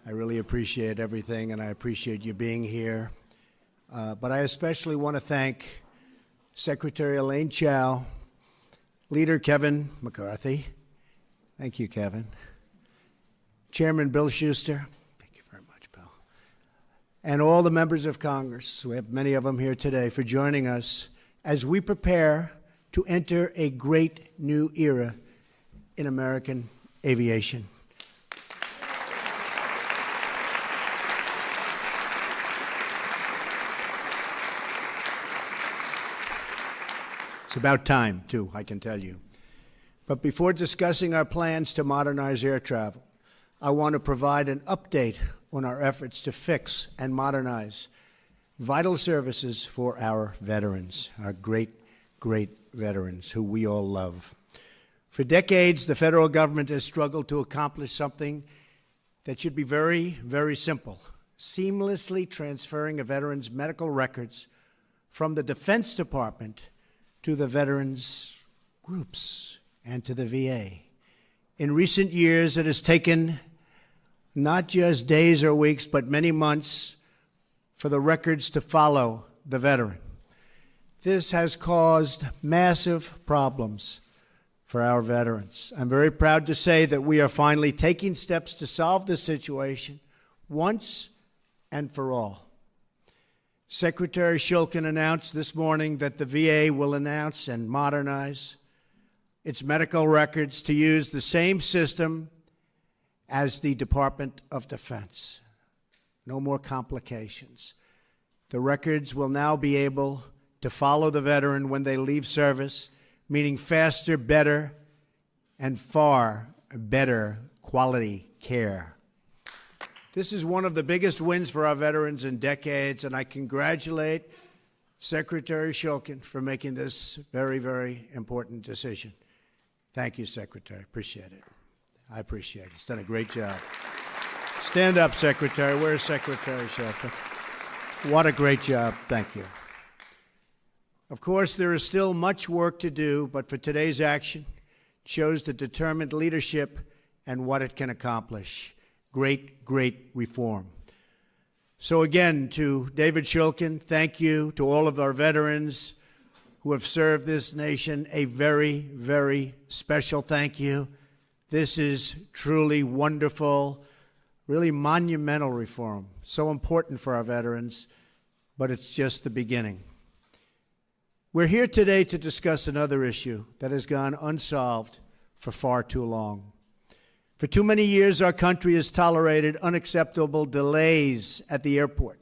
I really appreciate everything, and I appreciate you being here. But I especially want to thank Secretary Elaine Chao, Leader Kevin McCarthy. Thank you, Kevin. Chairman Bill Schuster. Thank you very much, Bill. And all the members of Congress, we have many of them here today, for joining us as we prepare to enter a great new era in American aviation. It's about time, too, I can tell you. But before discussing our plans to modernize air travel, I want to provide an update on our efforts to fix and modernize vital services for our veterans, our great, great veterans who we all love. For decades, the federal government has struggled to accomplish something that should be very, very simple: seamlessly transferring a veteran's medical records from the Defense Department to the veterans' groups and to the VA. In recent years, it has taken not just days or weeks, but many months for the records to follow the veteran. This has caused massive problems for our veterans. I'm very proud to say that we are finally taking steps to solve this situation once and for all. Secretary Shulkin announced this morning that the VA will announce and modernize its medical records to use the same system as the Department of Defense. No more complications. The records will now be able to follow the veteran when they leave service, meaning faster, better, and far better quality care. This is one of the biggest wins for our veterans in decades, and I congratulate Secretary Shulkin for making this very, very important decision. Thank you, Secretary. Appreciate it. I appreciate it. He's done a great job. Stand up, Secretary. Where's Secretary Shulkin? What a great job. Thank you. Of course, there is still much work to do, but for today's action, it shows the determined leadership and what it can accomplish. Great, great reform. So again, to David Shulkin, thank you. To all of our veterans who have served this nation, a very, very special thank you. This is truly wonderful, really monumental reform. So important for our veterans, but it's just the beginning. We're here today to discuss another issue that has gone unsolved for far too long. For too many years, our country has tolerated unacceptable delays at the airport,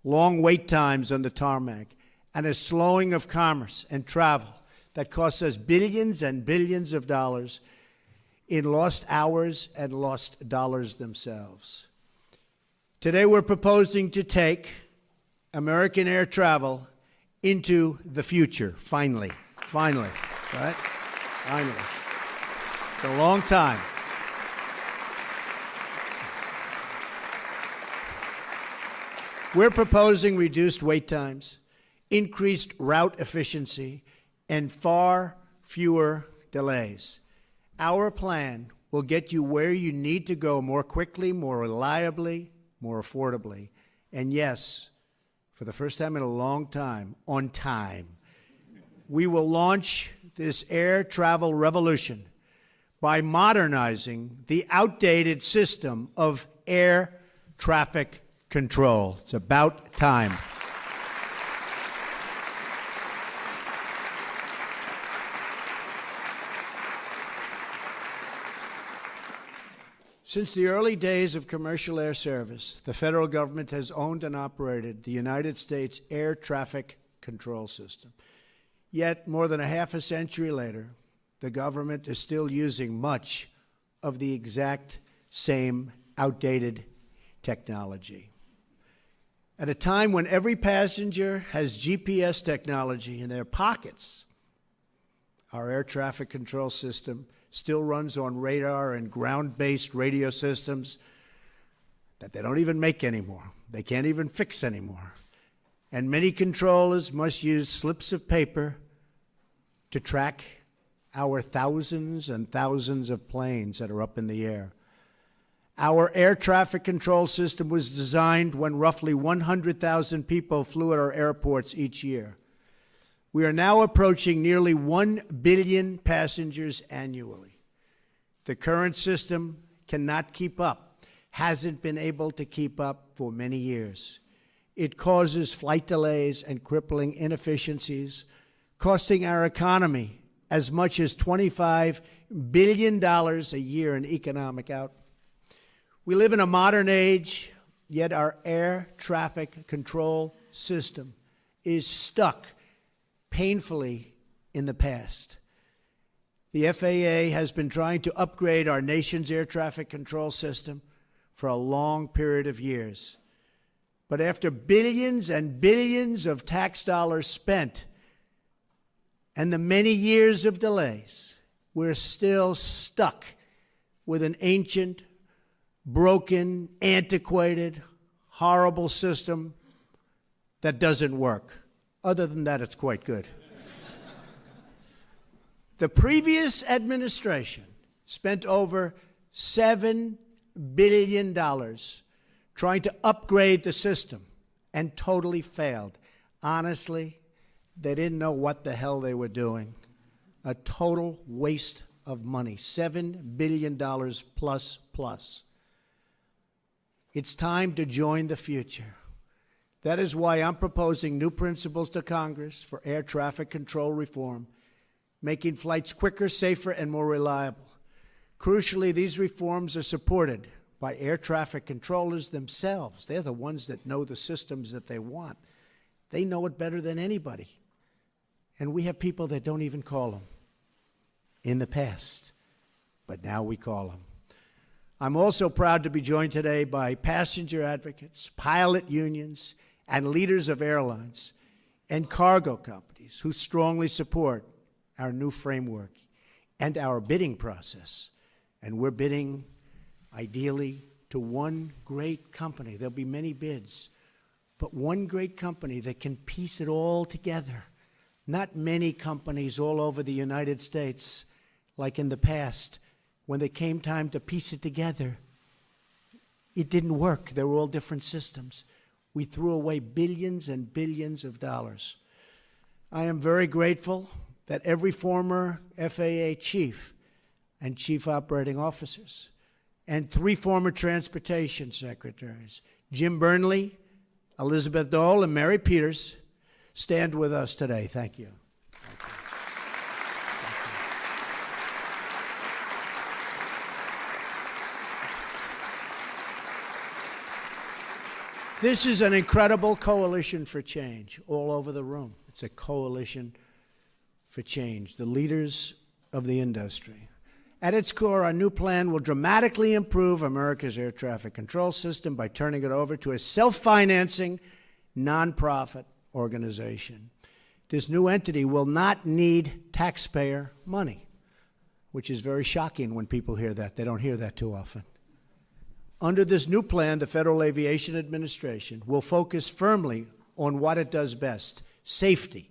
long wait times on the tarmac, and a slowing of commerce and travel that costs us billions and billions of dollars in lost hours and lost dollars themselves. Today, we're proposing to take American air travel into the future, finally, right? Finally. It's a long time. We're proposing reduced wait times, increased route efficiency, and far fewer delays. Our plan will get you where you need to go more quickly, more reliably, more affordably, and yes, for the first time in a long time, on time. We will launch this air travel revolution by modernizing the outdated system of air traffic control. It's about time. Since the early days of commercial air service, the federal government has owned and operated the United States air traffic control system. Yet, more than a half a century later, the government is still using much of the exact same outdated technology. At a time when every passenger has GPS technology in their pockets, our air traffic control system still runs on radar and ground-based radio systems that they don't even make anymore. They can't even fix anymore. And many controllers must use slips of paper to track our thousands and thousands of planes that are up in the air. Our air traffic control system was designed when roughly 100,000 people flew at our airports each year. We are now approaching nearly 1 billion passengers annually. The current system cannot keep up, hasn't been able to keep up for many years. It causes flight delays and crippling inefficiencies, costing our economy as much as $25 billion a year in economic output. We live in a modern age, yet our air traffic control system is stuck painfully in the past. The FAA has been trying to upgrade our nation's air traffic control system for a long period of years. But after billions and billions of tax dollars spent and the many years of delays, we're still stuck with an ancient, broken, antiquated, horrible system that doesn't work. Other than that, it's quite good. The previous administration spent over $7 billion trying to upgrade the system and totally failed. Honestly, they didn't know what the hell they were doing. A total waste of money, $7 billion plus. It's time to join the future. That is why I'm proposing new principles to Congress for air traffic control reform, making flights quicker, safer, and more reliable. Crucially, these reforms are supported by air traffic controllers themselves. They're the ones that know the systems that they want. They know it better than anybody. And we have people that don't even call them in the past, but now we call them. I'm also proud to be joined today by passenger advocates, pilot unions, and leaders of airlines and cargo companies who strongly support our new framework and our bidding process. And we're bidding, ideally, to one great company. There'll be many bids, but one great company that can piece it all together. Not many companies all over the United States, like in the past, when they came time to piece it together, it didn't work. They were all different systems. We threw away billions and billions of dollars. I am very grateful that every former FAA chief and chief operating officers and 3 former transportation secretaries, Jim Burnley, Elizabeth Dole, and Mary Peters, stand with us today. Thank you. This is an incredible coalition for change all over the room. It's a coalition for change, the leaders of the industry. At its core, our new plan will dramatically improve America's air traffic control system by turning it over to a self-financing, nonprofit organization. This new entity will not need taxpayer money, which is very shocking when people hear that. They don't hear that too often. Under this new plan, the Federal Aviation Administration will focus firmly on what it does best, safety.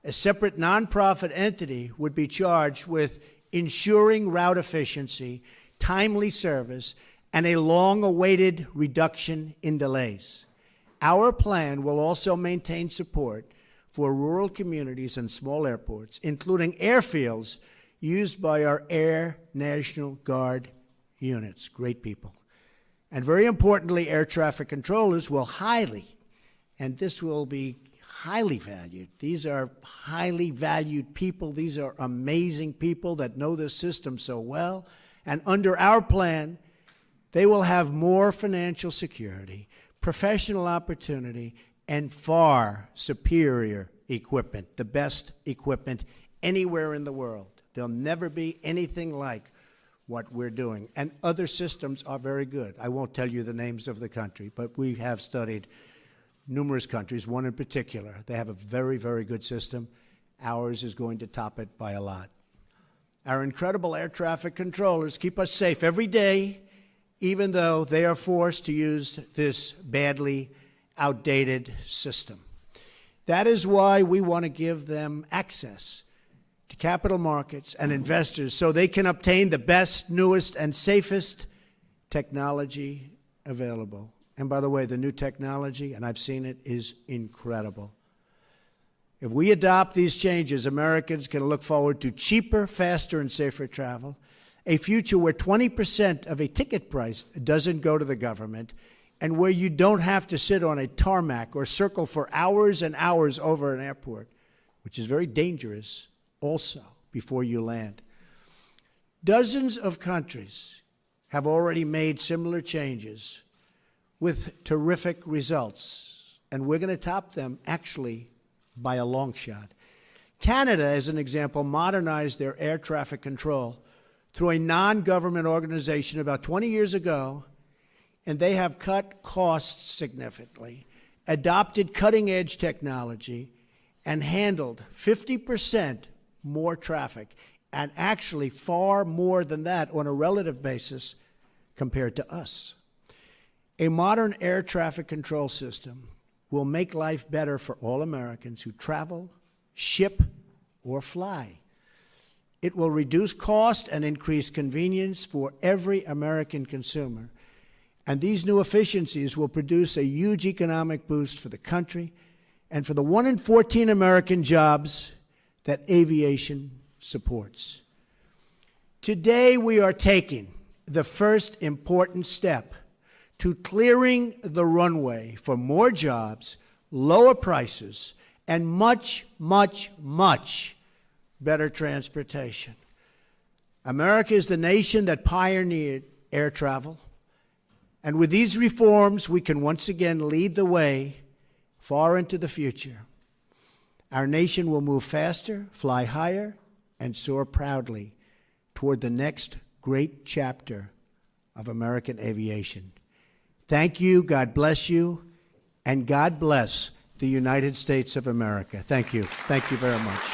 A separate nonprofit entity would be charged with ensuring route efficiency, timely service, and a long-awaited reduction in delays. Our plan will also maintain support for rural communities and small airports, including airfields used by our Air National Guard units. Great people. And very importantly, air traffic controllers will and this will be highly valued. These are highly valued people. These are amazing people that know this system so well. And under our plan, they will have more financial security, professional opportunity, and far superior equipment, the best equipment anywhere in the world. There'll never be anything like what we're doing. And other systems are very good. I won't tell you the names of the country, but we have studied numerous countries, one in particular. They have a very, very good system. Ours is going to top it by a lot. Our incredible air traffic controllers keep us safe every day, even though they are forced to use this badly outdated system. That is why we want to give them access to capital markets and investors so they can obtain the best, newest, and safest technology available. And by the way, the new technology, and I've seen it, is incredible. If we adopt these changes, Americans can look forward to cheaper, faster, and safer travel, a future where 20% of a ticket price doesn't go to the government, and where you don't have to sit on a tarmac or circle for hours and hours over an airport, which is very dangerous also before you land. Dozens of countries have already made similar changes with terrific results, and we're going to top them, actually, by a long shot. Canada, as an example, modernized their air traffic control through a non-government organization about 20 years ago, and they have cut costs significantly, adopted cutting-edge technology, and handled 50% more traffic, and actually far more than that on a relative basis compared to us. A modern air traffic control system will make life better for all Americans who travel, ship, or fly. It will reduce cost and increase convenience for every American consumer. And these new efficiencies will produce a huge economic boost for the country and for the 1 in 14 American jobs that aviation supports. Today, we are taking the first important step to clearing the runway for more jobs, lower prices, and much, much, much better transportation. America is the nation that pioneered air travel, and with these reforms, we can once again lead the way far into the future. Our nation will move faster, fly higher, and soar proudly toward the next great chapter of American aviation. Thank you, God bless you, and God bless the United States of America. Thank you. Thank you very much.